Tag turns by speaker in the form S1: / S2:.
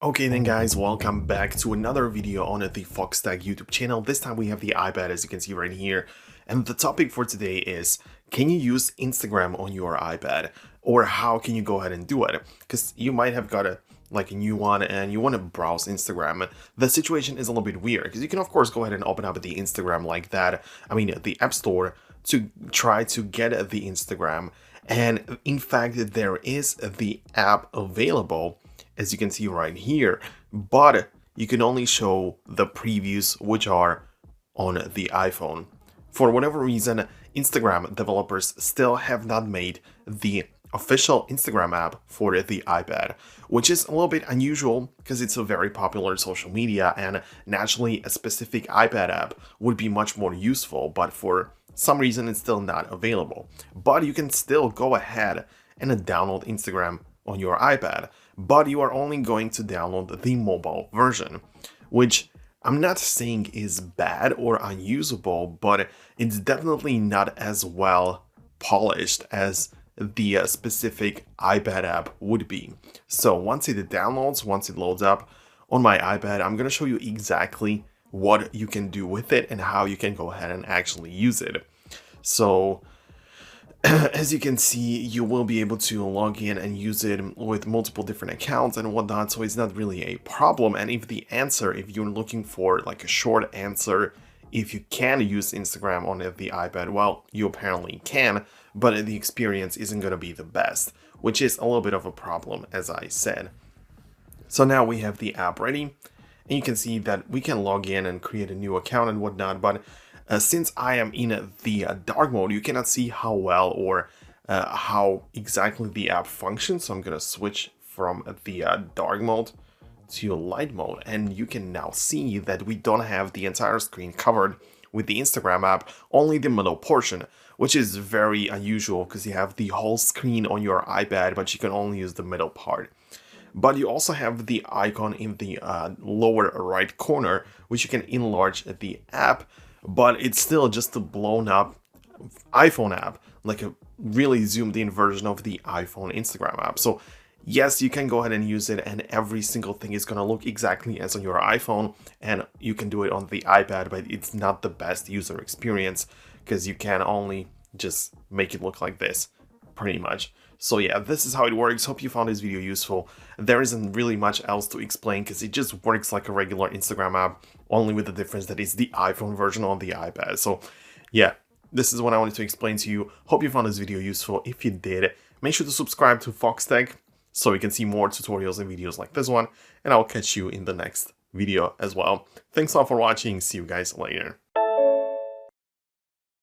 S1: Okay then guys, welcome back to another video on the Foxtecc YouTube channel. This time we have the iPad, as you can see right here. And the topic for today is, can you use Instagram on your iPad? Or how can you go ahead and do it? Because you might have got a new one and you want to browse Instagram. The situation is a little bit weird because you can of course go ahead and open up the Instagram like that. The App Store to try to get the Instagram. And in fact, there is the app available, as you can see right here, but you can only show the previews which are on the iPhone. For whatever reason, Instagram developers still have not made the official Instagram app for the iPad, which is a little bit unusual because it's a very popular social media and naturally a specific iPad app would be much more useful, but for some reason it's still not available. But you can still go ahead and download Instagram on your iPad, but you are only going to download the mobile version, which I'm not saying is bad or unusable, but it's definitely not as well polished as the specific iPad app would be. So once it downloads, once it loads up on my iPad, I'm going to show you exactly what you can do with it and how you can go ahead and actually use it. So as you can see, you will be able to log in and use it with multiple different accounts and whatnot, so it's not really a problem. And if you're looking for like a short answer, if you can use Instagram on the iPad, well, you apparently can, but the experience isn't going to be the best, which is a little bit of a problem, as I said. So now we have the app ready, and you can see that we can log in and create a new account and whatnot, but since I am in the dark mode, you cannot see how well or how exactly the app functions. So I'm going to switch from the dark mode to light mode, and you can now see that we don't have the entire screen covered with the Instagram app, only the middle portion, which is very unusual because you have the whole screen on your iPad, but you can only use the middle part. But you also have the icon in the lower right corner, which you can enlarge the app, but it's still just a blown up iPhone app, like a really zoomed in version of the iPhone Instagram app. So yes, you can go ahead and use it, and every single thing is going to look exactly as on your iPhone, and you can do it on the iPad, but it's not the best user experience because you can only just make it look like this, pretty much. So yeah, this is how it works. Hope you found this video useful. There isn't really much else to explain because it just works like a regular Instagram app, only with the difference that it's the iPhone version on the iPad. So yeah, this is what I wanted to explain to you. Hope you found this video useful. If you did, make sure to subscribe to Foxtecc so you can see more tutorials and videos like this one, and I'll catch you in the next video as well. Thanks a lot for watching. See you guys later.